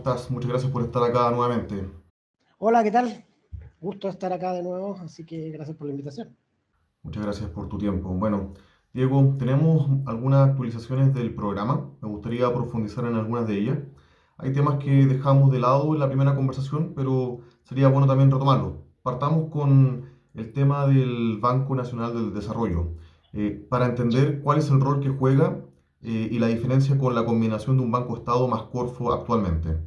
estás? Muchas gracias por estar acá nuevamente. Hola, ¿qué tal? Gusto estar acá de nuevo, así que gracias por la invitación. Muchas gracias por tu tiempo. Bueno, Diego, tenemos algunas actualizaciones del programa. Me gustaría profundizar en algunas de ellas. Hay temas que dejamos de lado en la primera conversación, pero sería bueno también retomarlos. Partamos con el tema del Banco Nacional del Desarrollo, para entender cuál es el rol que juega y la diferencia con la combinación de un Banco Estado más Corfo actualmente.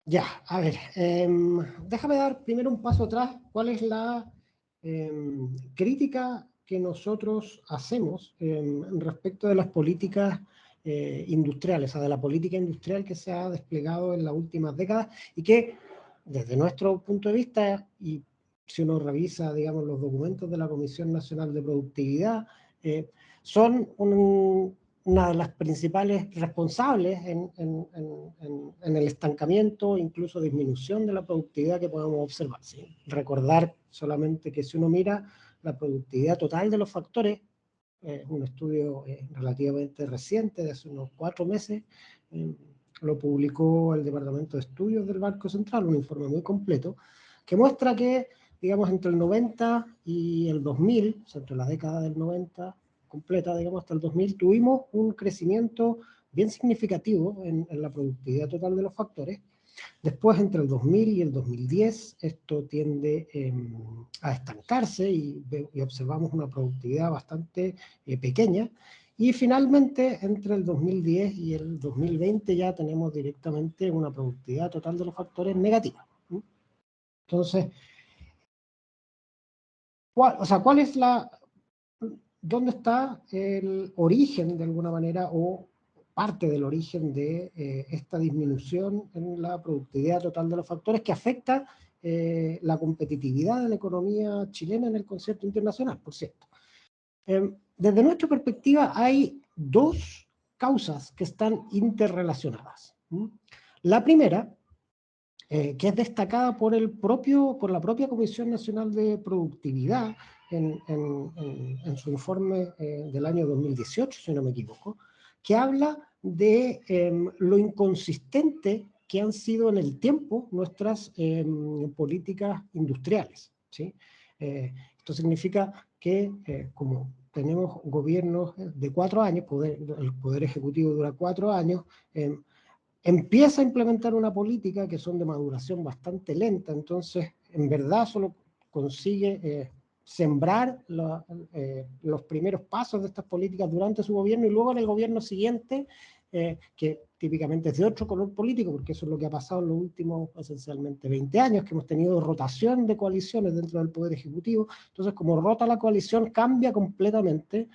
Ya, a ver, déjame dar primero un paso atrás. ¿Cuál es la crítica que nosotros hacemos respecto de las políticas industriales, o sea, de la política industrial que se ha desplegado en las últimas décadas y que, desde nuestro punto de vista, y si uno revisa, digamos, los documentos de la Comisión Nacional de Productividad, son una de las principales responsables en el estancamiento, incluso disminución de la productividad que podemos observar, ¿sí? Recordar solamente que si uno mira la productividad total de los factores, un estudio relativamente reciente, de hace unos 4 meses, eh, lo publicó el Departamento de Estudios del Banco Central, un informe muy completo, que muestra que, digamos, entre el 90 y el 2000, o sea, entre la década del 90 completa, digamos, hasta el 2000, tuvimos un crecimiento bien significativo en la productividad total de los factores. Después, entre el 2000 y el 2010, esto tiende a estancarse y observamos una productividad bastante pequeña. Y finalmente, entre el 2010 y el 2020 ya tenemos directamente una productividad total de los factores negativa. Entonces, ¿cuál es dónde está el origen, de alguna manera, o parte del origen de esta disminución en la productividad total de los factores que afecta la competitividad de la economía chilena en el concierto internacional, por cierto? Desde nuestra perspectiva hay dos causas que están interrelacionadas. La primera, que es destacada por la propia Comisión Nacional de Productividad en su informe del año 2018, si no me equivoco, que habla de lo inconsistente que han sido en el tiempo nuestras políticas industriales, ¿sí? Esto significa que como tenemos gobiernos de 4 años, el Poder Ejecutivo dura 4 años, empieza a implementar una política que son de maduración bastante lenta, entonces en verdad solo consigue sembrar los primeros pasos de estas políticas durante su gobierno y luego en el gobierno siguiente, que típicamente es de otro color político, porque eso es lo que ha pasado en los últimos esencialmente 20 años, que hemos tenido rotación de coaliciones dentro del Poder Ejecutivo. Entonces, como rota la coalición, cambia completamente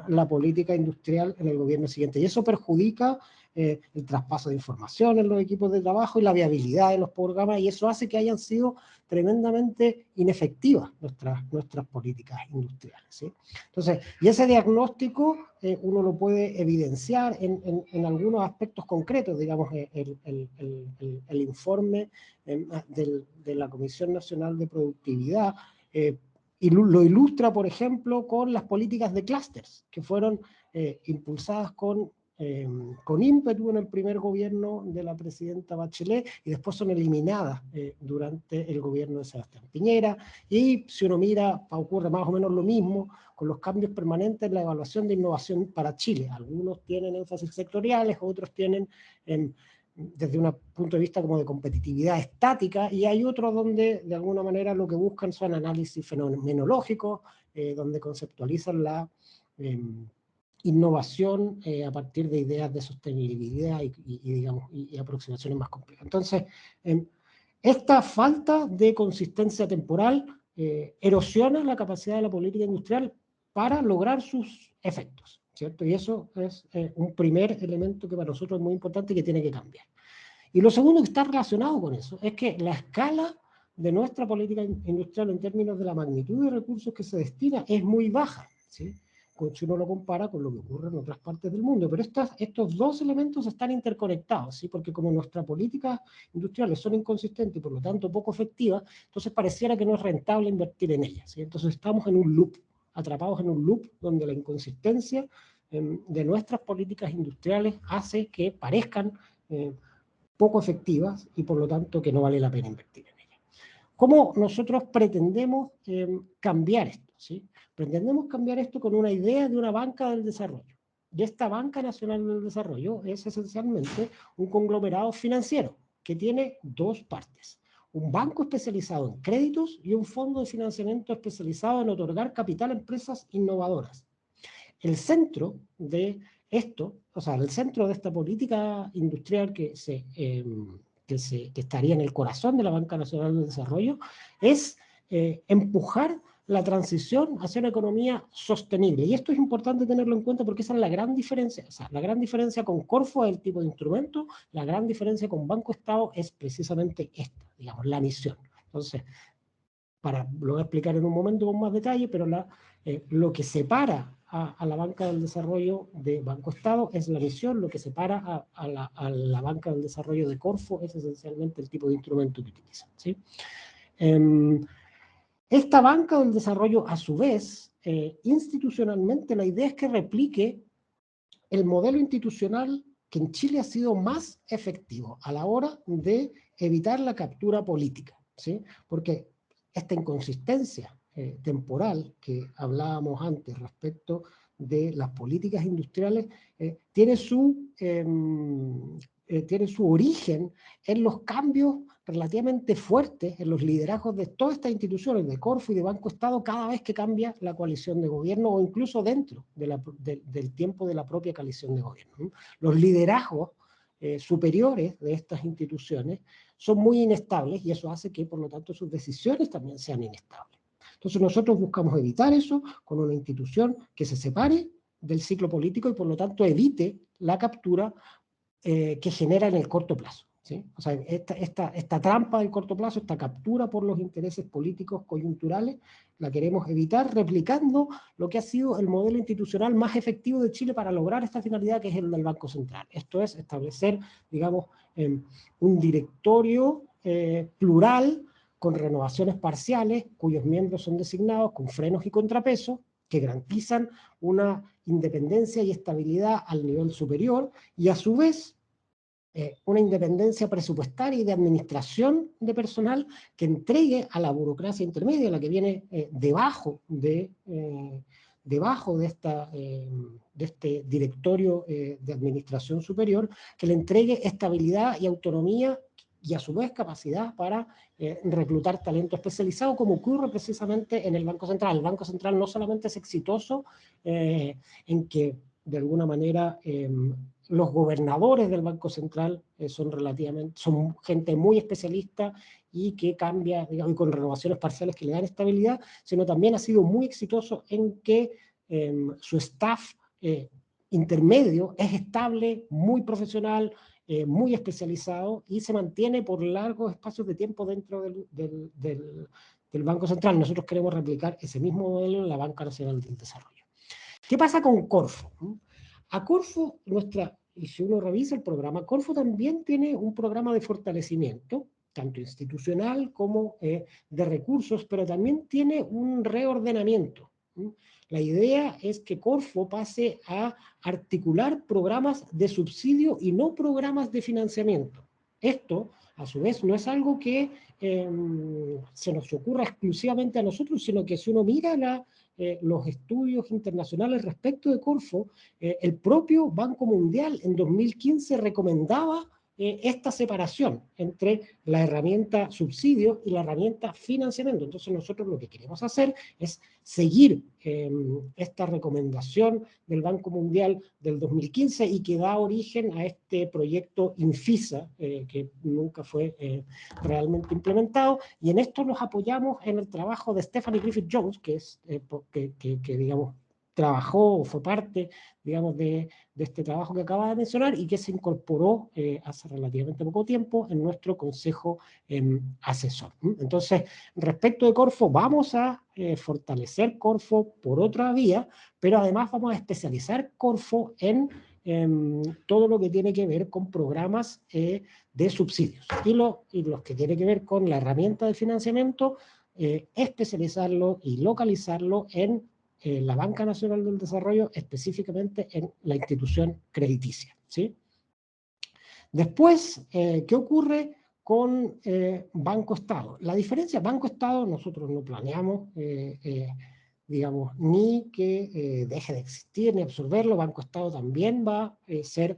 la política industrial en el gobierno siguiente, y eso perjudica el traspaso de información en los equipos de trabajo y la viabilidad de los programas, y eso hace que hayan sido tremendamente inefectivas nuestras políticas industriales, ¿sí? Entonces, y ese diagnóstico uno lo puede evidenciar en algunos aspectos concretos, digamos, el informe de la Comisión Nacional de Productividad y lo ilustra, por ejemplo, con las políticas de clústeres, que fueron impulsadas con ímpetu en el primer gobierno de la presidenta Bachelet y después son eliminadas durante el gobierno de Sebastián Piñera. Y si uno mira, ocurre más o menos lo mismo con los cambios permanentes en la evaluación de innovación para Chile. Algunos tienen énfasis sectoriales, otros tienen desde un punto de vista como de competitividad estática, y hay otros donde de alguna manera lo que buscan son análisis fenomenológicos, donde conceptualizan la innovación a partir de ideas de sostenibilidad digamos, y aproximaciones más complejas. Entonces, esta falta de consistencia temporal erosiona la capacidad de la política industrial para lograr sus efectos, ¿cierto? Y eso es un primer elemento que para nosotros es muy importante y que tiene que cambiar. Y lo segundo que está relacionado con eso es que la escala de nuestra política industrial en términos de la magnitud de recursos que se destina es muy baja, ¿sí? Si uno lo compara con lo que ocurre en otras partes del mundo. Pero estos dos elementos están interconectados, ¿sí? Porque como nuestras políticas industriales son inconsistentes y por lo tanto poco efectivas, entonces pareciera que no es rentable invertir en ellas, ¿sí? Entonces estamos en un loop, atrapados en un loop donde la inconsistencia de nuestras políticas industriales hace que parezcan poco efectivas y por lo tanto que no vale la pena invertir en ellas. ¿Cómo nosotros pretendemos cambiar esto? ¿Sí? Pretendemos cambiar esto con una idea de una banca del desarrollo. Y esta Banca Nacional del Desarrollo es esencialmente un conglomerado financiero que tiene dos partes. Un banco especializado en créditos y un fondo de financiamiento especializado en otorgar capital a empresas innovadoras. El centro de esto, o sea, el centro de esta política industrial que estaría en el corazón de la Banca Nacional de Desarrollo, es empujar la transición hacia una economía sostenible. Y esto es importante tenerlo en cuenta porque esa es la gran diferencia. O sea, la gran diferencia con Corfo es el tipo de instrumento, la gran diferencia con Banco Estado es precisamente esta, digamos, la misión. Entonces, lo voy a explicar en un momento con más detalle, pero lo que separa a la Banca del Desarrollo de Banco Estado es la misión, lo que separa a la Banca del Desarrollo de Corfo es esencialmente el tipo de instrumento que utilizan, ¿sí? Esta Banca del Desarrollo, a su vez, institucionalmente la idea es que replique el modelo institucional que en Chile ha sido más efectivo a la hora de evitar la captura política, ¿sí? Porque esta inconsistencia temporal que hablábamos antes respecto de las políticas industriales tiene su origen en los cambios relativamente fuertes en los liderazgos de todas estas instituciones, de Corfo y de Banco Estado, cada vez que cambia la coalición de gobierno o incluso dentro del tiempo de la propia coalición de gobierno. Los liderazgos superiores de estas instituciones son muy inestables y eso hace que, por lo tanto, sus decisiones también sean inestables. Entonces nosotros buscamos evitar eso con una institución que se separe del ciclo político y, por lo tanto, evite la captura que genera en el corto plazo, ¿sí? O sea, esta trampa del corto plazo, esta captura por los intereses políticos coyunturales, la queremos evitar replicando lo que ha sido el modelo institucional más efectivo de Chile para lograr esta finalidad, que es el del Banco Central. Esto es establecer, digamos, un directorio plural con renovaciones parciales, cuyos miembros son designados con frenos y contrapesos, que garantizan una independencia y estabilidad al nivel superior y a su vez una independencia presupuestaria y de administración de personal que entregue a la burocracia intermedia, la que viene debajo de este directorio de administración superior, que le entregue estabilidad y autonomía y a su vez capacidad para reclutar talento especializado, como ocurre precisamente en el Banco Central. El Banco Central no solamente es exitoso en que de alguna manera los gobernadores del Banco Central son gente muy especialista y que cambia, digamos, y con renovaciones parciales que le dan estabilidad, sino también ha sido muy exitoso en que su staff intermedio es estable, muy profesional, muy especializado y se mantiene por largos espacios de tiempo dentro del Banco Central. Nosotros queremos replicar ese mismo modelo en la Banca Nacional del Desarrollo. ¿Qué pasa con Corfo? A Corfo, y si uno revisa el programa, Corfo también tiene un programa de fortalecimiento, tanto institucional como de recursos, pero también tiene un reordenamiento. La idea es que Corfo pase a articular programas de subsidio y no programas de financiamiento. Esto, a su vez, no es algo que se nos ocurra exclusivamente a nosotros, sino que si uno mira los estudios internacionales respecto de Corfo, el propio Banco Mundial en 2015 recomendaba esta separación entre la herramienta subsidio y la herramienta financiamiento. Entonces nosotros lo que queremos hacer es seguir esta recomendación del Banco Mundial del 2015 y que da origen a este proyecto Infisa, que nunca fue realmente implementado, y en esto nos apoyamos en el trabajo de Stephanie Griffith Jones, que digamos, trabajó o fue parte, digamos, de este trabajo que acaba de mencionar y que se incorporó hace relativamente poco tiempo en nuestro consejo asesor. Entonces, respecto de Corfo, vamos a fortalecer Corfo por otra vía, pero además vamos a especializar Corfo en todo lo que tiene que ver con programas de subsidios y los que tiene que ver con la herramienta de financiamiento, especializarlo y localizarlo en la Banca Nacional del Desarrollo, específicamente en la institución crediticia, ¿sí? Después, ¿qué ocurre con Banco-Estado? La diferencia, Banco-Estado, nosotros no planeamos, digamos, ni que deje de existir, ni absorberlo. Banco-Estado también va a ser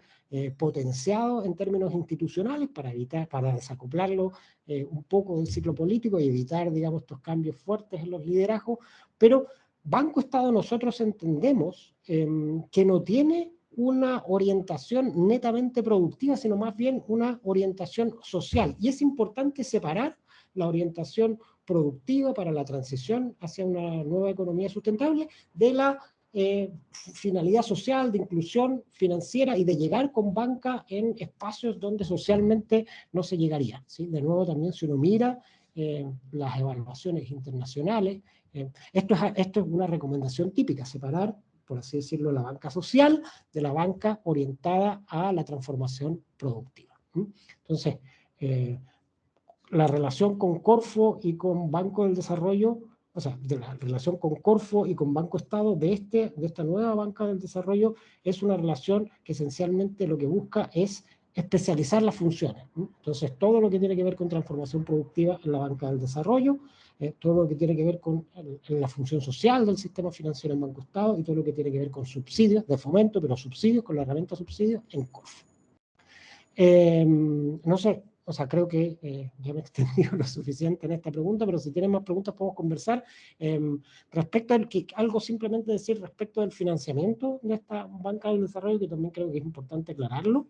potenciado en términos institucionales para evitar, para desacoplarlo un poco del ciclo político y evitar, digamos, estos cambios fuertes en los liderazgos, pero Banco-Estado nosotros entendemos que no tiene una orientación netamente productiva, sino más bien una orientación social. Y es importante separar la orientación productiva para la transición hacia una nueva economía sustentable de la finalidad social, de inclusión financiera y de llegar con banca en espacios donde socialmente no se llegaría, ¿sí? De nuevo, también si uno mira las evaluaciones internacionales, esto es una recomendación típica, separar, por así decirlo, la banca social de la banca orientada a la transformación productiva. Entonces, la relación con Corfo y con Banco del Desarrollo, o sea, de la relación con Corfo y con Banco Estado de esta nueva banca del desarrollo es una relación que esencialmente lo que busca es especializar las funciones. Entonces, todo lo que tiene que ver con transformación productiva en la banca del desarrollo, todo lo que tiene que ver con la función social del sistema financiero en Banco Estado y todo lo que tiene que ver con subsidios de fomento, pero subsidios con la herramienta subsidios en Corfo. No sé, o sea, creo que ya me he extendido lo suficiente en esta pregunta, pero si tienen más preguntas podemos conversar. Respecto al que, algo simplemente decir respecto del financiamiento de esta banca del desarrollo, que también creo que es importante aclararlo.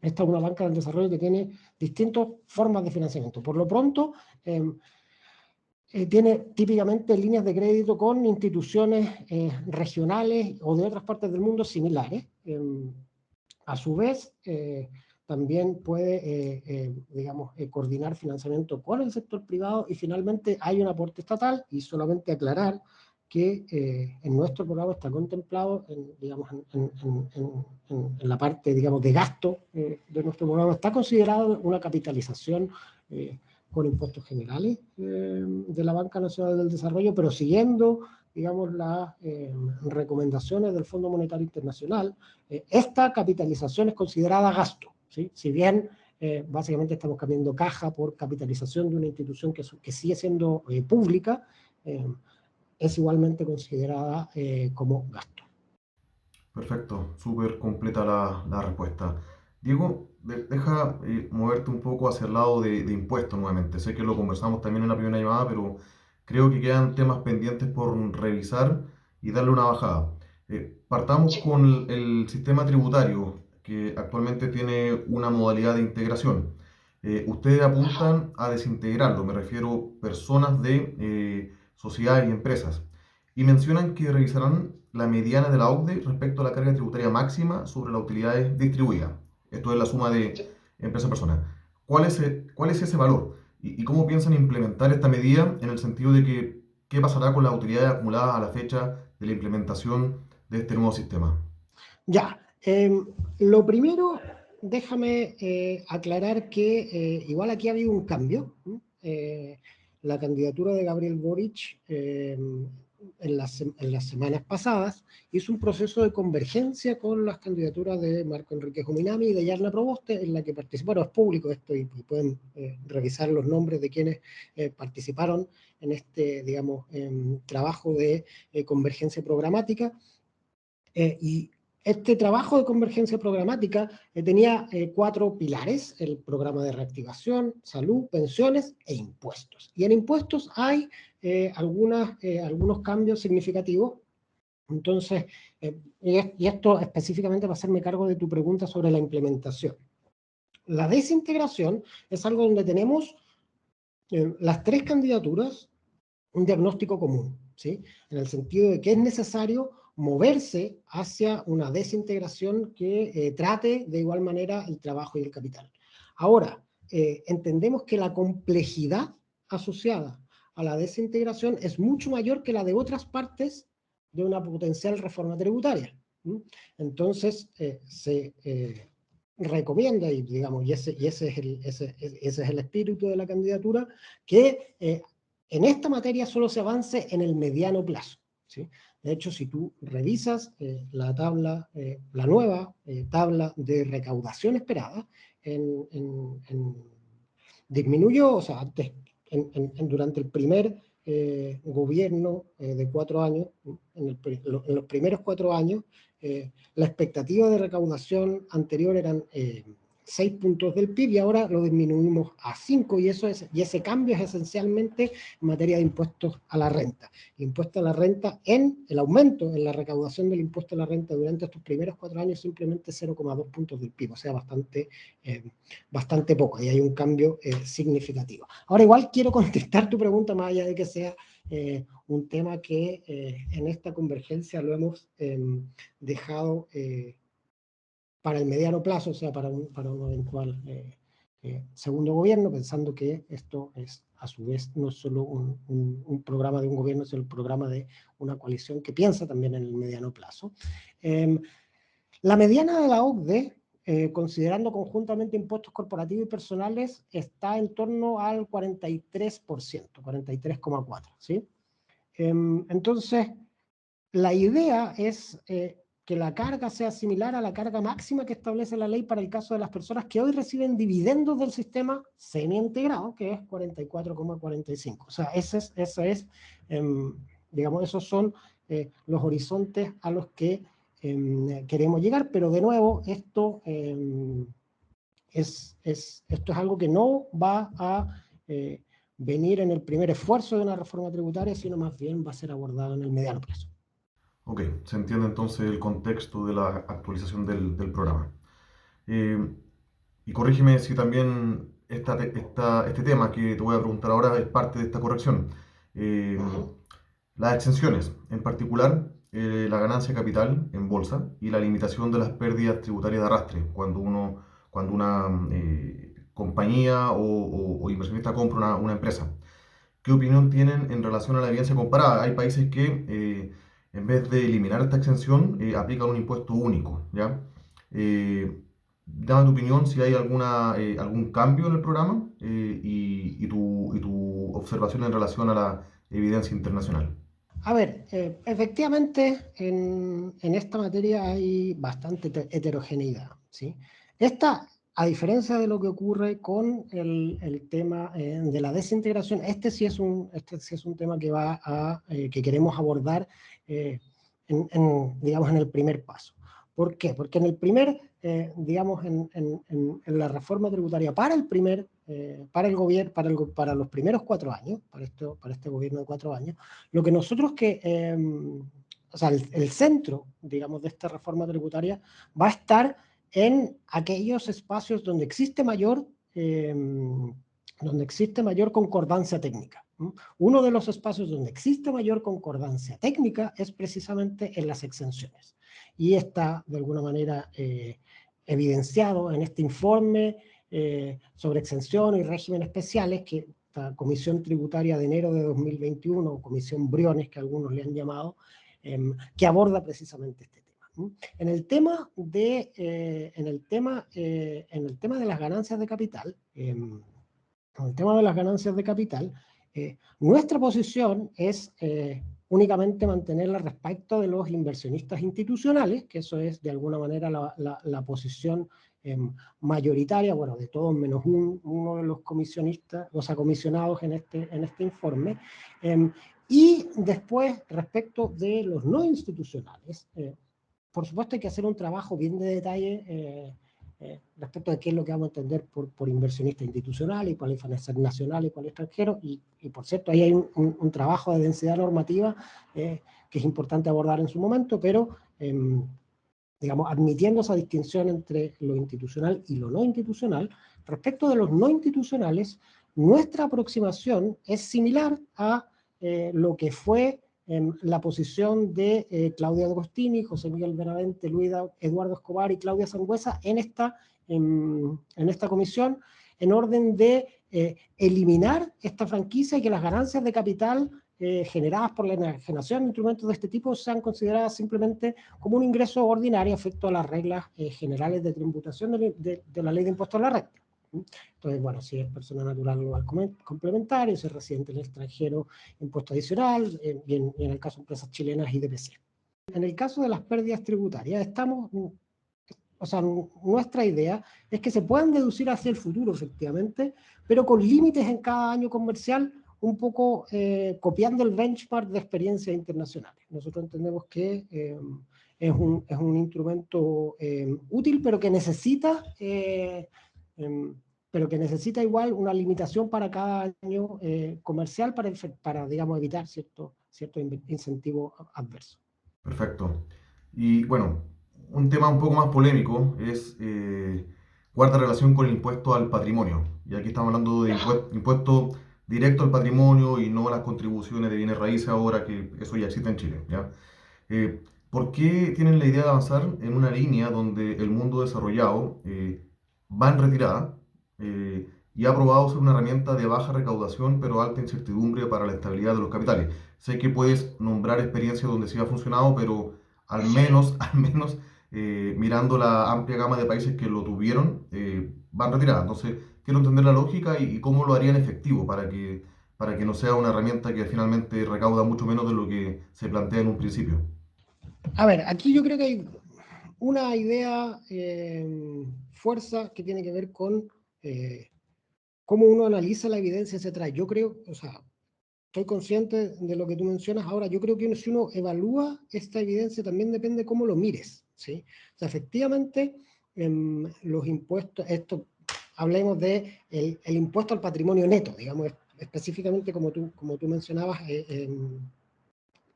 Esta es una banca del desarrollo que tiene distintas formas de financiamiento. Por lo pronto, tiene típicamente líneas de crédito con instituciones regionales o de otras partes del mundo similares. A su vez, también puede, digamos, coordinar financiamiento con el sector privado y finalmente hay un aporte estatal y solamente aclarar que en nuestro programa está contemplado, digamos, en la parte, digamos, de gasto de nuestro programa, está considerado una capitalización con impuestos generales de la Banca Nacional del Desarrollo, pero siguiendo, digamos, las recomendaciones del Fondo Monetario Internacional, esta capitalización es considerada gasto, ¿sí? Si bien básicamente estamos cambiando caja por capitalización de una institución que sigue siendo pública, es igualmente considerada como gasto. Perfecto, súper completa la respuesta. Diego, deja moverte un poco hacia el lado de impuestos nuevamente. Sé que lo conversamos también en la primera llamada, pero creo que quedan temas pendientes por revisar y darle una bajada. Partamos con el sistema tributario, que actualmente tiene una modalidad de integración. Ustedes apuntan a desintegrarlo, me refiero personas de sociedades y empresas, y mencionan que revisarán la mediana de la OCDE respecto a la carga tributaria máxima sobre las utilidades distribuidas. Esto es la suma de empresa-persona. ¿Cuál es ese valor? ¿Y cómo piensan implementar esta medida en el sentido de que qué pasará con las utilidades acumuladas a la fecha de la implementación de este nuevo sistema? Ya, lo primero, déjame aclarar que igual aquí ha habido un cambio. La candidatura de Gabriel Boric en las semanas pasadas hizo un proceso de convergencia con las candidaturas de Marco Enrique Juminami y de Yarna Proboste, en la que participaron, es público esto y pueden revisar los nombres de quienes participaron en este, digamos, trabajo de convergencia programática. Y este trabajo de convergencia programática tenía 4 pilares: el programa de reactivación, salud, pensiones e impuestos. Y en impuestos hay algunos cambios significativos. Entonces, y esto específicamente va a hacerme cargo de tu pregunta sobre la implementación. La desintegración es algo donde tenemos las 3 candidaturas un diagnóstico común, ¿sí? En el sentido de que es necesario moverse hacia una desintegración que trate de igual manera el trabajo y el capital. Ahora, entendemos que la complejidad asociada a la desintegración es mucho mayor que la de otras partes de una potencial reforma tributaria. Entonces, se recomienda, y, digamos, ese es el espíritu de la candidatura, que en esta materia solo se avance en el mediano plazo, ¿sí? De hecho, si tú revisas la nueva tabla de recaudación esperada, disminuyó, o sea, antes, durante el primer gobierno de 4 años, en los primeros 4 años, la expectativa de recaudación anterior eran 6 puntos del PIB y ahora lo disminuimos a 5 y ese cambio es esencialmente en materia de impuestos a la renta. El impuesto a la renta, el aumento en la recaudación del impuesto a la renta durante estos primeros 4 años simplemente 0,2 puntos del PIB, o sea, bastante poco, y hay un cambio significativo. Ahora igual quiero contestar tu pregunta, más allá de que sea un tema que en esta convergencia lo hemos dejado para el mediano plazo, o sea, para un eventual segundo gobierno, pensando que esto es, a su vez, no solo un programa de un gobierno, sino el programa de una coalición que piensa también en el mediano plazo. La mediana de la OCDE, considerando conjuntamente impuestos corporativos y personales, está en torno al 43%, 43,4%, ¿sí? Entonces, la idea es que la carga sea similar a la carga máxima que establece la ley para el caso de las personas que hoy reciben dividendos del sistema semi-integrado, que es 44,45. O sea, digamos, esos son los horizontes a los que queremos llegar, pero de nuevo, esto es algo que no va a venir en el primer esfuerzo de una reforma tributaria, sino más bien va a ser abordado en el mediano plazo. Ok, se entiende entonces el contexto de la actualización del programa. Y corrígeme si también este tema que te voy a preguntar ahora es parte de esta corrección. Eh, las exenciones, en particular la ganancia de capital en bolsa y la limitación de las pérdidas tributarias de arrastre, cuando una compañía o inversionista compra una empresa. ¿Qué opinión tienen en relación a la evidencia comparada? Hay países que en vez de eliminar esta exención aplican un impuesto único, ¿ya? Dame tu opinión si hay algún cambio en el programa y tu observación en relación a la evidencia internacional. A ver, efectivamente en esta materia hay bastante heterogeneidad, ¿sí? A diferencia de lo que ocurre con el tema de la desintegración, este sí es un tema que queremos abordar digamos, en el primer paso. ¿Por qué? Porque digamos, en la reforma tributaria para el gobierno, para los primeros 4 años, para este gobierno de 4 años, lo que nosotros o sea, el centro, digamos, de esta reforma tributaria va a estar en aquellos espacios donde existe mayor concordancia técnica. Uno de los espacios donde existe mayor concordancia técnica es precisamente en las exenciones. Y está, de alguna manera, evidenciado en este informe sobre exención y régimen especiales que la Comisión Tributaria de enero de 2021, o Comisión Briones, que algunos le han llamado, que aborda precisamente este tema. En el tema de las ganancias de capital, nuestra posición es únicamente mantenerla respecto de los inversionistas institucionales, que eso es de alguna manera la posición mayoritaria, bueno, de todos menos uno de los comisionistas, o sea, comisionados en este informe. Y después, respecto de los no institucionales, por supuesto hay que hacer un trabajo bien de detalle respecto de qué es lo que vamos a entender por inversionista institucional y cuál es nacional y cuál es extranjero, y por cierto, ahí hay un trabajo de densidad normativa que es importante abordar en su momento, pero digamos, admitiendo esa distinción entre lo institucional y lo no institucional. Respecto de los no institucionales, nuestra aproximación es similar a lo que fue la posición de Claudia Agostini, José Miguel Benavente, Eduardo Escobar y Claudia Sangüesa en esta comisión, en orden de eliminar esta franquicia y que las ganancias de capital generadas por la enajenación de instrumentos de este tipo sean consideradas simplemente como un ingreso ordinario afecto a las reglas generales de tributación de la ley de impuestos a la renta. Entonces, bueno, si es persona natural global complementario, si es residente en el extranjero, impuesto adicional, y en el caso de empresas chilenas, IDPC. En el caso de las pérdidas tributarias, o sea, nuestra idea es que se puedan deducir hacia el futuro, efectivamente, pero con límites en cada año comercial, un poco copiando el benchmark de experiencias internacionales. Nosotros entendemos que es un instrumento útil, pero que necesita igual una limitación para cada año comercial para digamos, evitar cierto incentivo adverso. Perfecto. Y bueno, un tema un poco más polémico es guarda relación con el impuesto al patrimonio. Y aquí estamos hablando de impuesto directo al patrimonio y no las contribuciones de bienes raíces ahora, que eso ya existe en Chile, ¿ya? ¿Por qué tienen la idea de avanzar en una línea donde el mundo desarrollado va en retirada y ha probado ser una herramienta de baja recaudación pero alta incertidumbre para la estabilidad de los capitales? Sé que puedes nombrar experiencias donde sí ha funcionado, pero al menos mirando la amplia gama de países que lo tuvieron, van retirada. Entonces, quiero entender la lógica y cómo lo harían efectivo para que no sea una herramienta que finalmente recauda mucho menos de lo que se plantea en un principio. A ver, aquí yo creo que hay una idea fuerza que tiene que ver con cómo uno analiza la evidencia hacia atrás. Yo creo, o sea, estoy consciente de lo que tú mencionas ahora. Yo creo que si uno evalúa esta evidencia también depende de cómo lo mires, ¿sí? O sea, efectivamente, los impuestos, esto, hablemos de el impuesto al patrimonio neto, digamos, específicamente como tú mencionabas,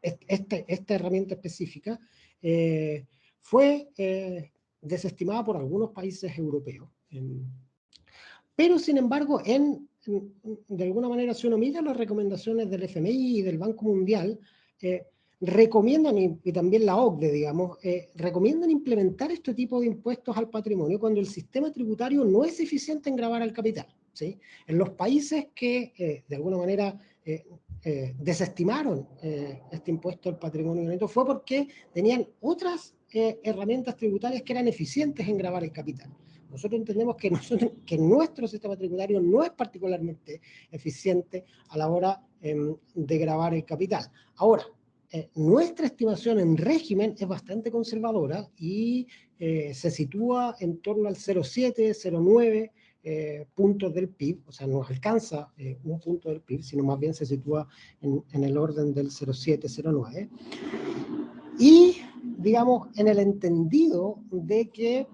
esta herramienta específica fue desestimada por algunos países europeos. Pero, sin embargo, de alguna manera, si uno mira las recomendaciones del FMI y del Banco Mundial, recomiendan, y también la OCDE, digamos, recomiendan implementar este tipo de impuestos al patrimonio cuando el sistema tributario no es eficiente en gravar al capital, ¿sí? En los países que, de alguna manera, desestimaron este impuesto al patrimonio neto fue porque tenían otras herramientas tributarias que eran eficientes en gravar el capital. Nosotros entendemos que nuestro sistema tributario no es particularmente eficiente a la hora de gravar el capital. Ahora, nuestra estimación en régimen es bastante conservadora y se sitúa en torno al 0,7, 0,9 puntos del PIB, o sea, no alcanza un punto del PIB, sino más bien se sitúa en el orden del 0,7, 0,9. Y, digamos, en el entendido de que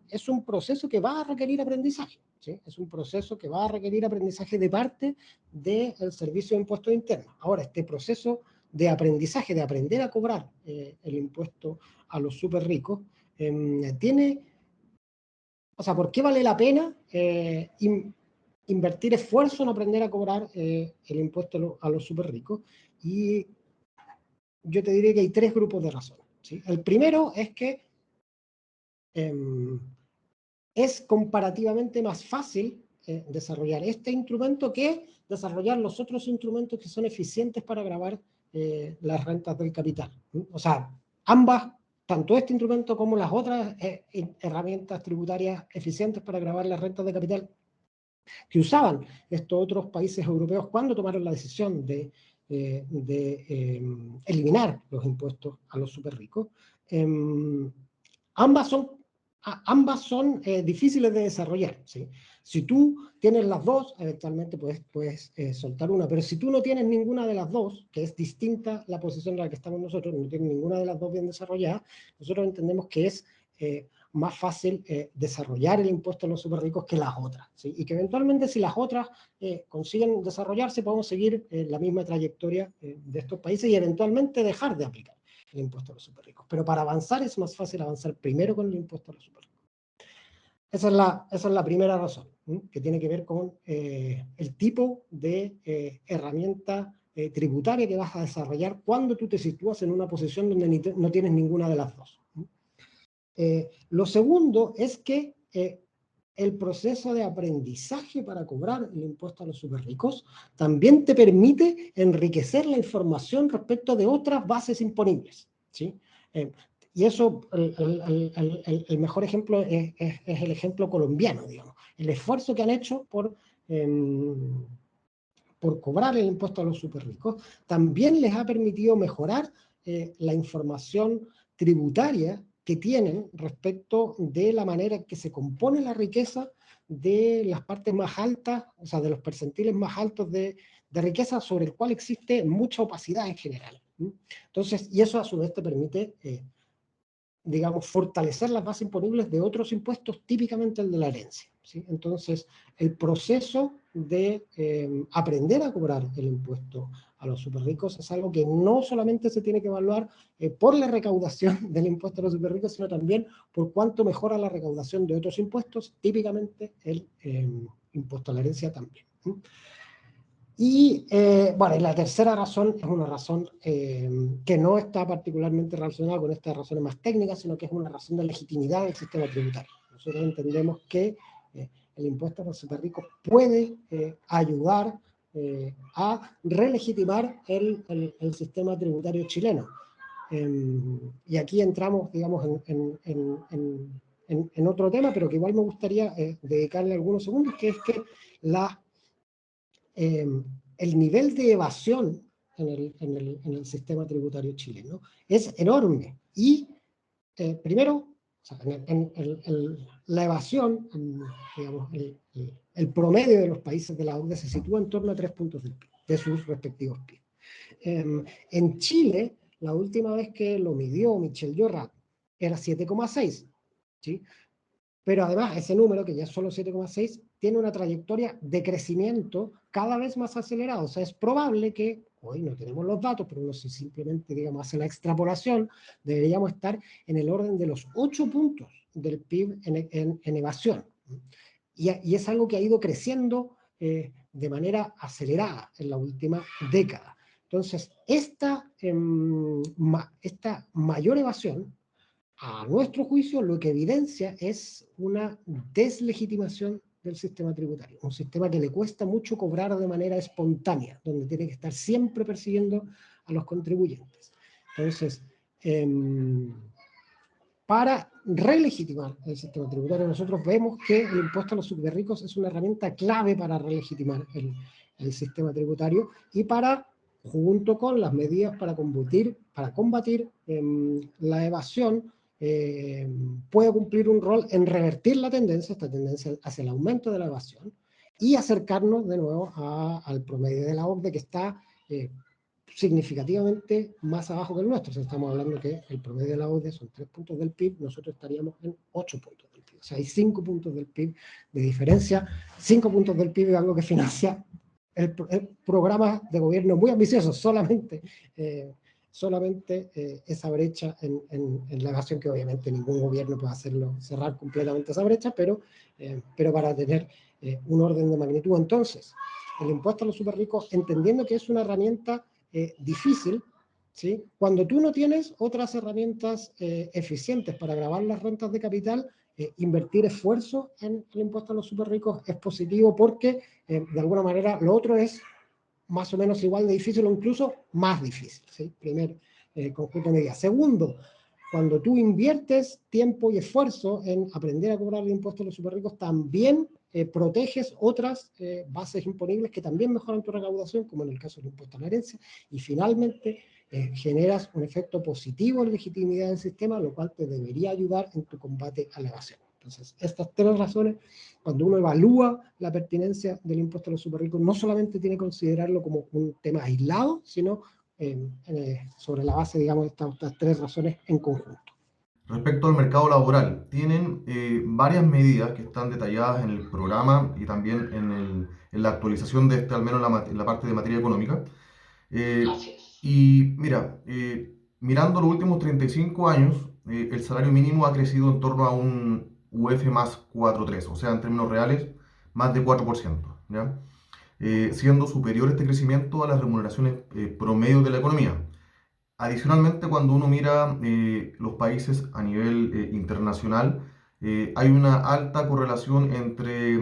es un proceso que va a requerir aprendizaje, ¿sí? Es un proceso que va a requerir aprendizaje de parte del Servicio de Impuestos Internos. Ahora, este proceso de aprendizaje, de aprender a cobrar el impuesto a los súper ricos, o sea, ¿por qué vale la pena invertir esfuerzo en aprender a cobrar el impuesto a los súper ricos? Y yo te diría que hay tres grupos de razones, ¿sí? El primero es que es comparativamente más fácil desarrollar este instrumento que desarrollar los otros instrumentos que son eficientes para gravar las rentas del capital. O sea, tanto este instrumento como las otras herramientas tributarias eficientes para gravar las rentas de capital que usaban estos otros países europeos cuando tomaron la decisión de eliminar los impuestos a los súper ricos. Ambas son difíciles de desarrollar, ¿sí? Si tú tienes las dos, eventualmente puedes soltar una, pero si tú no tienes ninguna de las dos, que es distinta la posición en la que estamos nosotros, no tienes ninguna de las dos bien desarrollada, nosotros entendemos que es más fácil desarrollar el impuesto a los súper ricos que las otras, ¿sí? Y que eventualmente si las otras consiguen desarrollarse, podemos seguir la misma trayectoria de estos países y eventualmente dejar de aplicar el impuesto a los súper ricos. Pero para avanzar es más fácil avanzar primero con el impuesto a los súper ricos. Esa es la primera razón, que tiene que ver con el tipo de herramienta tributaria que vas a desarrollar cuando tú te sitúas en una posición donde no tienes ninguna de las dos. Lo segundo es que el proceso de aprendizaje para cobrar el impuesto a los súper ricos también te permite enriquecer la información respecto de otras bases imponibles, ¿sí? Y eso, el mejor ejemplo es el ejemplo colombiano, digamos. El esfuerzo que han hecho por cobrar el impuesto a los súper ricos también les ha permitido mejorar la información tributaria que tienen respecto de la manera en que se compone la riqueza de las partes más altas, o sea, de los percentiles más altos de riqueza, sobre el cual existe mucha opacidad en general. Entonces, y eso a su vez te permite, digamos, fortalecer las bases imponibles de otros impuestos, típicamente el de la herencia, ¿sí? Entonces, el proceso de aprender a cobrar el impuesto a los superricos es algo que no solamente se tiene que evaluar por la recaudación del impuesto a los superricos, sino también por cuánto mejora la recaudación de otros impuestos, típicamente el impuesto a la herencia también. Y bueno, y la tercera razón es una razón que no está particularmente relacionada con estas razones más técnicas, sino que es una razón de legitimidad del sistema tributario. Nosotros entendemos que el impuesto a los superricos puede ayudar a relegitimar el sistema tributario chileno. Y aquí entramos, digamos, en otro tema, pero que igual me gustaría dedicarle algunos segundos, que es que el nivel de evasión en el sistema tributario chileno es enorme. Y primero, o sea, la evasión, digamos, el promedio de los países de la OCDE se sitúa en torno a 3 puntos del PIB, de sus respectivos PIB. En Chile, la última vez que lo midió Michel Llorrat era 7,6, ¿sí? Pero además ese número, que ya es solo 7,6, tiene una trayectoria de crecimiento cada vez más acelerada. O sea, es probable que, hoy no tenemos los datos, pero si simplemente, digamos, hace la extrapolación, deberíamos estar en el orden de los 8 puntos del PIB en evasión. Y es algo que ha ido creciendo de manera acelerada en la última década. Entonces, esta mayor evasión, a nuestro juicio, lo que evidencia es una deslegitimación del sistema tributario, un sistema que le cuesta mucho cobrar de manera espontánea, donde tiene que estar siempre persiguiendo a los contribuyentes. Entonces, para relegitimar el sistema tributario, nosotros vemos que el impuesto a los superricos es una herramienta clave para relegitimar el sistema tributario y para, junto con las medidas para combatir la evasión, puede cumplir un rol en revertir esta tendencia hacia el aumento de la evasión y acercarnos de nuevo al promedio de la OCDE, que está significativamente más abajo que el nuestro. O sea, estamos hablando que el promedio de la OCDE son 3 puntos del PIB, nosotros estaríamos en 8 puntos del PIB. O sea, hay 5 puntos del PIB de diferencia. 5 puntos del PIB es algo que financia el programa de gobierno muy ambicioso, solamente esa brecha en la evasión, que obviamente ningún gobierno puede hacerlo, cerrar completamente esa brecha, pero para tener un orden de magnitud. Entonces, el impuesto a los superricos, entendiendo que es una herramienta difícil, ¿sí? Cuando tú no tienes otras herramientas eficientes para gravar las rentas de capital, invertir esfuerzo en el impuesto a los superricos es positivo, porque de alguna manera lo otro es más o menos igual de difícil o incluso más difícil, ¿sí? Primer conjunto de medidas. Segundo, cuando tú inviertes tiempo y esfuerzo en aprender a cobrar el impuesto a los superricos, también proteges otras bases imponibles que también mejoran tu recaudación, como en el caso del impuesto a la herencia, y finalmente generas un efecto positivo en legitimidad del sistema, lo cual te debería ayudar en tu combate a la evasión. Entonces, estas 3 razones, cuando uno evalúa la pertinencia del impuesto a los superricos, no solamente tiene que considerarlo como un tema aislado, sino sobre la base, digamos, de estas 3 razones en conjunto. Respecto al mercado laboral, tienen varias medidas que están detalladas en el programa y también en la actualización de este, al menos en la parte de materia económica. Así es. Y mira, mirando los últimos 35 años, el salario mínimo ha crecido en torno a un UF más 4,3, o sea, en términos reales, más de 4%, ¿ya? Siendo superior este crecimiento a las remuneraciones promedio de la economía. Adicionalmente, cuando uno mira los países a nivel internacional, hay una alta correlación entre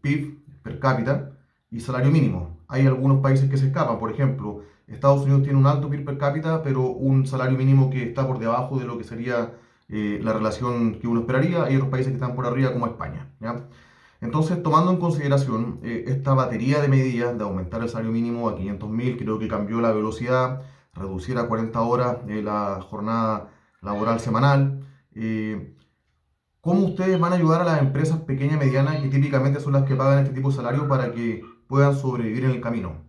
PIB per cápita y salario mínimo. Hay algunos países que se escapan, por ejemplo, Estados Unidos tiene un alto PIB per cápita, pero un salario mínimo que está por debajo de lo que sería la relación que uno esperaría. Hay otros países que están por arriba, como España, ¿ya? Entonces, tomando en consideración esta batería de medidas de aumentar el salario mínimo a 500.000, creo que cambió la velocidad reducir a 40 horas la jornada laboral semanal. ¿Cómo ustedes van a ayudar a las empresas pequeñas y medianas, que típicamente son las que pagan este tipo de salario, para que puedan sobrevivir en el camino?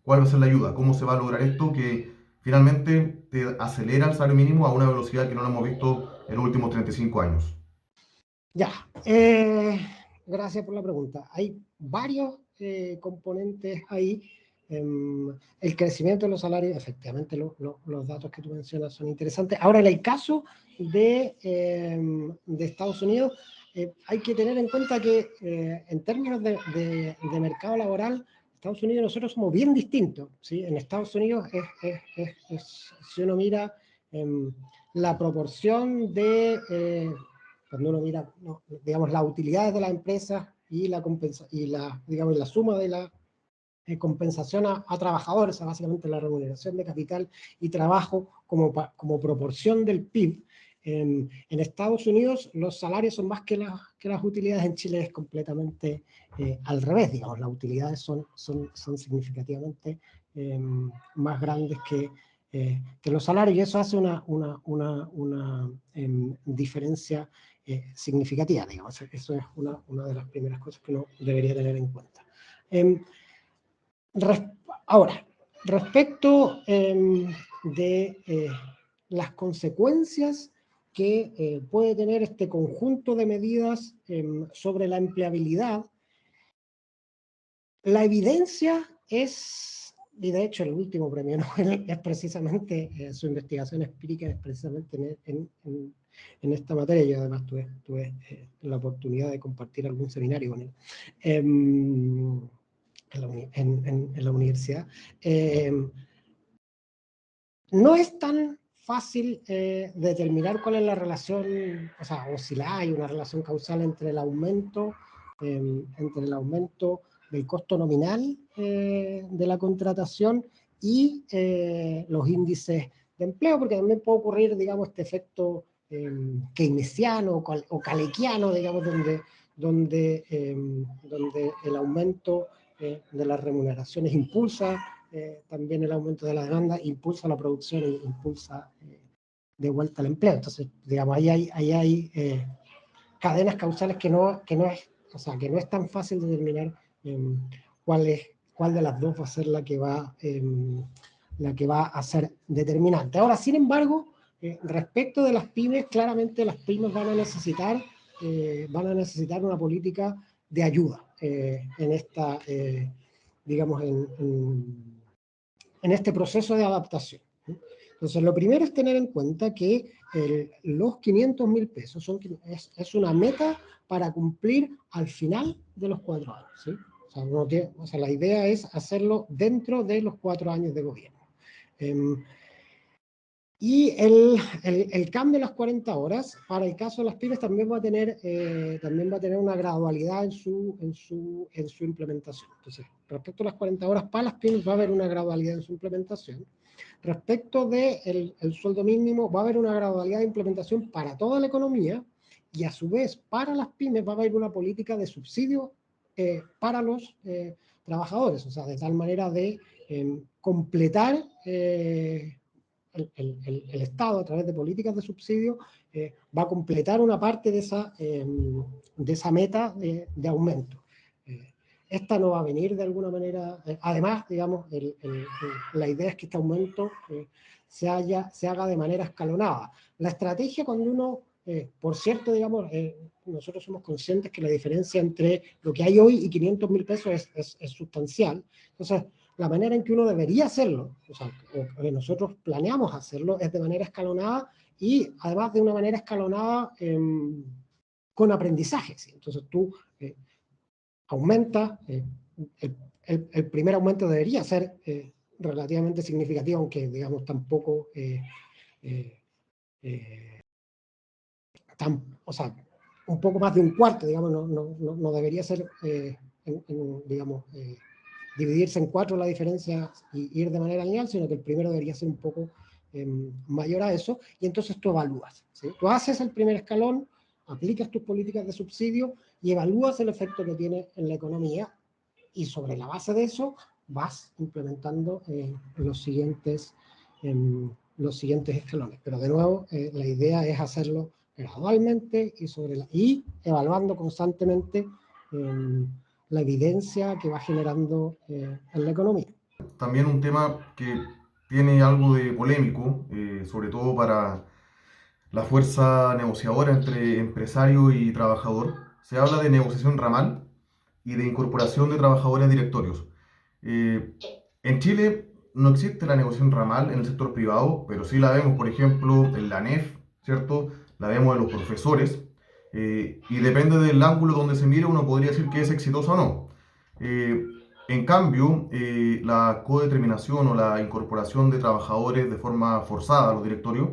¿Cuál va a ser la ayuda? ¿Cómo se va a lograr esto que finalmente te acelera el salario mínimo a una velocidad que no lo hemos visto en los últimos 35 años? Ya, gracias por la pregunta. Hay varios componentes ahí. El crecimiento de los salarios, efectivamente, los datos que tú mencionas son interesantes. Ahora, en el caso de Estados Unidos, hay que tener en cuenta que en términos de mercado laboral, Estados Unidos y nosotros somos bien distintos, ¿sí? En Estados Unidos, si uno mira la proporción de... cuando uno mira, no, digamos, las utilidades de las empresas y digamos, la suma de la compensación a trabajadores, o sea, básicamente la remuneración de capital y trabajo como proporción del PIB. En Estados Unidos los salarios son más que las utilidades. En Chile es completamente al revés, digamos, las utilidades son significativamente más grandes que los salarios, y eso hace una diferencia significativa, digamos. Eso es una de las primeras cosas que uno debería tener en cuenta. Ahora, respecto de las consecuencias que puede tener este conjunto de medidas sobre la empleabilidad, la evidencia es, y de hecho el último premio Nobel es precisamente, su investigación empírica es precisamente en esta materia. Yo además tuve la oportunidad de compartir algún seminario con él en la universidad. No es tan fácil determinar cuál es la relación, o si la hay una relación causal entre el aumento del costo nominal de la contratación y los índices de empleo, porque también puede ocurrir, digamos, este efecto keynesiano o calequiano, digamos, donde el aumento de las remuneraciones impulsa también el aumento de la demanda, impulsa la producción e impulsa de vuelta el empleo. Entonces, digamos, ahí hay cadenas causales que no es tan fácil determinar cuál de las dos va a ser la que va a ser determinante. Ahora, sin embargo, respecto de las pymes, claramente las pymes van a necesitar una política de ayuda en esta, digamos, en este proceso de adaptación. Entonces, lo primero es tener en cuenta que los 500.000 pesos es una meta para cumplir al final de los 4 años, ¿sí? O sea, la idea es hacerlo dentro de los 4 años de gobierno. Y el cambio de las 40 horas, para el caso de las pymes, también va a tener una gradualidad en su implementación. Entonces, respecto a las 40 horas, para las pymes va a haber una gradualidad en su implementación. Respecto del sueldo mínimo, va a haber una gradualidad de implementación para toda la economía, y a su vez, para las pymes va a haber una política de subsidio para los trabajadores, o sea, de tal manera de completar el Estado, a través de políticas de subsidio, va a completar una parte de esa meta de aumento. Esta no va a venir de alguna manera, además, digamos, la idea es que este aumento se haga de manera escalonada. La estrategia, cuando uno, por cierto, digamos, nosotros somos conscientes que la diferencia entre lo que hay hoy y 500.000 pesos es sustancial. Entonces, la manera en que uno debería hacerlo, o que nosotros planeamos hacerlo, es de manera escalonada, y además de una manera escalonada con aprendizaje, ¿sí? Entonces tú aumenta, el primer aumento debería ser relativamente significativo, aunque, digamos, tampoco o sea, un poco más de un cuarto, digamos, no debería ser, digamos, dividirse en 4 la diferencia y ir de manera lineal, sino que el primero debería ser un poco mayor a eso, y entonces tú evalúas, ¿sí? Tú haces el primer escalón, aplicas tus políticas de subsidio y evalúas el efecto que tiene en la economía, y sobre la base de eso vas implementando los siguientes los siguientes escalones. Pero de nuevo, la idea es hacerlo gradualmente y evaluando constantemente la evidencia que va generando en la economía. También un tema que tiene algo de polémico, sobre todo para la fuerza negociadora entre empresario y trabajador. Se habla de negociación ramal y de incorporación de trabajadores a directorios. En Chile no existe la negociación ramal en el sector privado, pero sí la vemos, por ejemplo, en la ANEF, ¿cierto? La vemos en los profesores, y depende del ángulo donde se mire, uno podría decir que es exitoso o no. Eh, en cambio, la codeterminación o la incorporación de trabajadores de forma forzada a los directorios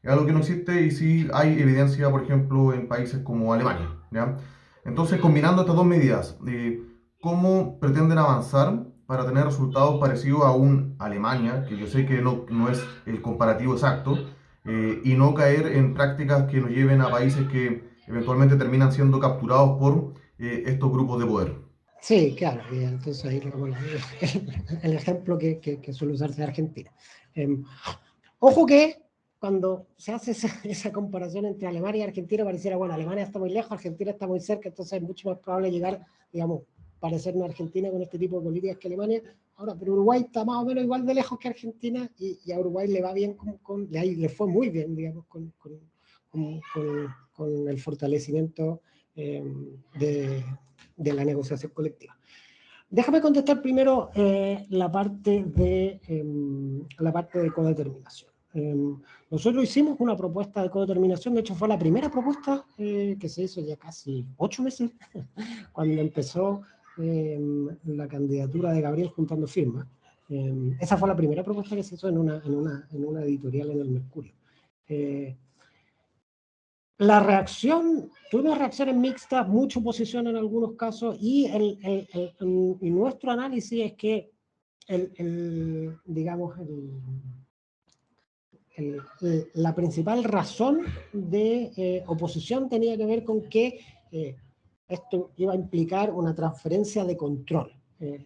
es algo que no existe y sí hay evidencia, por ejemplo, en países como Alemania, ¿ya? Entonces, combinando estas dos medidas, ¿cómo pretenden avanzar para tener resultados parecidos a un Alemania, que yo sé que no es el comparativo exacto, y no caer en prácticas que nos lleven a países que eventualmente terminan siendo capturados por estos grupos de poder? Sí, claro, y entonces ahí el ejemplo que suele usarse de Argentina. Ojo que cuando se hace esa comparación entre Alemania y Argentina, pareciera, bueno, Alemania está muy lejos, Argentina está muy cerca, entonces es mucho más probable llegar, digamos, parecernos a Argentina con este tipo de políticas que Alemania. Ahora, pero Uruguay está más o menos igual de lejos que Argentina y a Uruguay le va bien, le fue muy bien, digamos, con el fortalecimiento de la negociación colectiva. Déjame contestar primero la parte de codeterminación. Nosotros hicimos una propuesta de codeterminación, de hecho fue la primera propuesta que se hizo ya casi 8 meses, cuando empezó la candidatura de Gabriel juntando firmas. Esa fue la primera propuesta que se hizo en una editorial en el Mercurio. Tuvimos reacciones mixtas, mucha oposición en algunos casos, y nuestro análisis es que la principal razón de oposición tenía que ver con que esto iba a implicar una transferencia de control,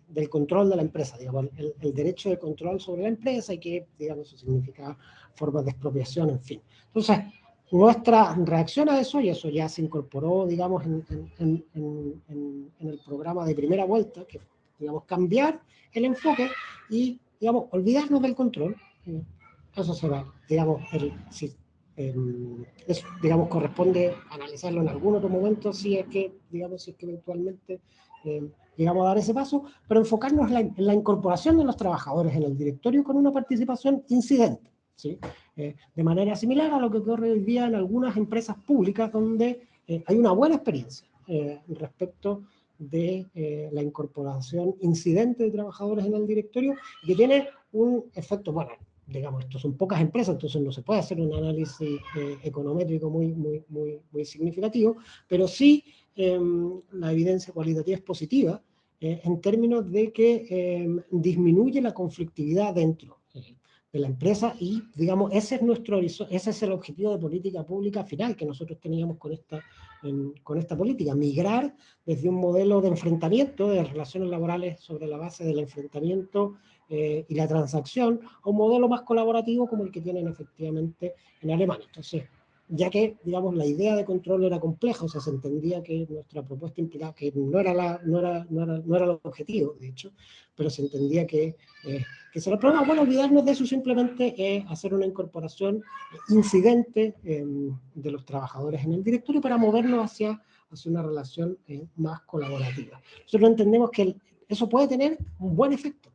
del control de la empresa, digamos, el derecho de control sobre la empresa, y que, digamos, eso significaba formas de expropiación, en fin. Entonces, nuestra reacción a eso, y eso ya se incorporó, digamos, en el programa de primera vuelta, que, digamos, cambiar el enfoque y, digamos, olvidarnos del control. Eso se va, digamos, eso, digamos, corresponde analizarlo en algún otro momento si es que eventualmente llegamos a dar ese paso, pero enfocarnos en la incorporación de los trabajadores en el directorio con una participación incidente, ¿sí? De manera similar a lo que ocurre hoy día en algunas empresas públicas donde hay una buena experiencia respecto de la incorporación incidente de trabajadores en el directorio, que tiene un efecto, bueno, digamos, esto son pocas empresas, entonces no se puede hacer un análisis econométrico muy significativo, pero sí la evidencia cualitativa es positiva en términos de que disminuye la conflictividad dentro de la empresa y, digamos, ese es el objetivo de política pública final que nosotros teníamos con esta política, migrar desde un modelo de enfrentamiento de relaciones laborales sobre la base del enfrentamiento y la transacción a un modelo más colaborativo como el que tienen efectivamente en Alemania. Entonces, ya que, digamos, la idea de control era compleja, o sea, se entendía que nuestra propuesta implicaba que no era el objetivo, de hecho, pero se entendía que se lo problema, bueno, olvidarnos de eso, simplemente hacer una incorporación incidente de los trabajadores en el directorio para movernos hacia una relación más colaborativa. Nosotros entendemos que eso puede tener un buen efecto.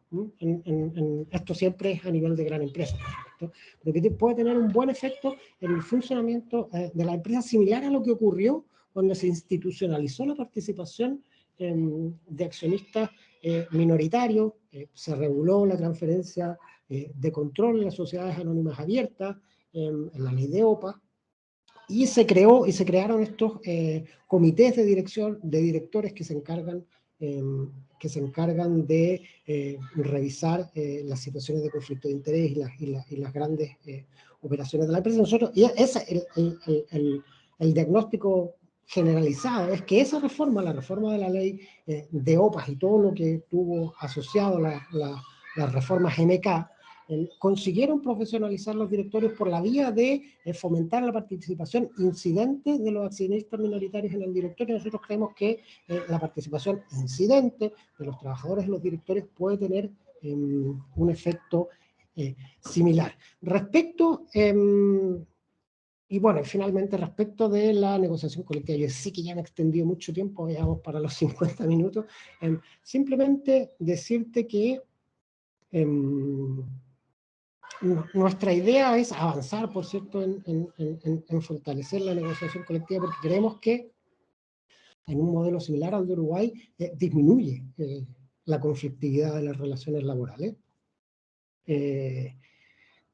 Esto siempre es a nivel de gran empresa, ¿no? Pero que puede tener un buen efecto en el funcionamiento de la empresa, similar a lo que ocurrió cuando se institucionalizó la participación de accionistas minoritarios, se reguló la transferencia de control en las sociedades anónimas abiertas, en la ley de OPA, y se crearon estos comités de dirección, de directores que se encargan de revisar las situaciones de conflicto de interés y las grandes operaciones de la empresa. Y ese el diagnóstico generalizado es que esa reforma, la reforma de la ley de OPAS y todo lo que tuvo asociado las reformas MK, consiguieron profesionalizar los directorios por la vía de fomentar la participación incidente de los accionistas minoritarios en el directorio. Nosotros creemos que la participación incidente de los trabajadores en los directorios puede tener un efecto similar. Respecto, y bueno, finalmente respecto de la negociación colectiva, yo sé que ya me he extendido mucho tiempo, ya vamos para los 50 minutos, simplemente decirte que nuestra idea es avanzar, por cierto, en fortalecer la negociación colectiva, porque creemos que en un modelo similar al de Uruguay disminuye la conflictividad de las relaciones laborales.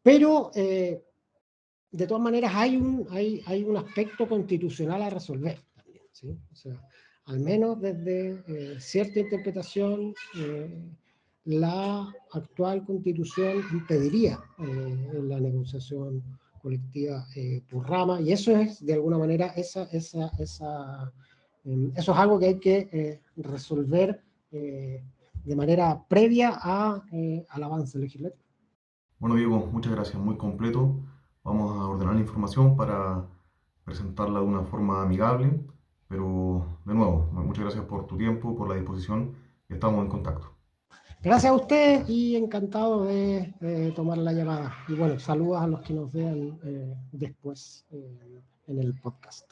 Pero de todas maneras hay un aspecto constitucional a resolver también, ¿sí? O sea, al menos desde cierta interpretación, la actual constitución impediría la negociación colectiva por rama, y eso es de alguna manera eso es algo que hay que resolver de manera previa al avance legislativo. Bueno, Diego, muchas gracias, muy completo. Vamos a ordenar la información para presentarla de una forma amigable, pero de nuevo, muchas gracias por tu tiempo, por la disposición y estamos en contacto. Gracias a ustedes y encantado de tomar la llamada. Y bueno, saludos a los que nos vean después en el podcast.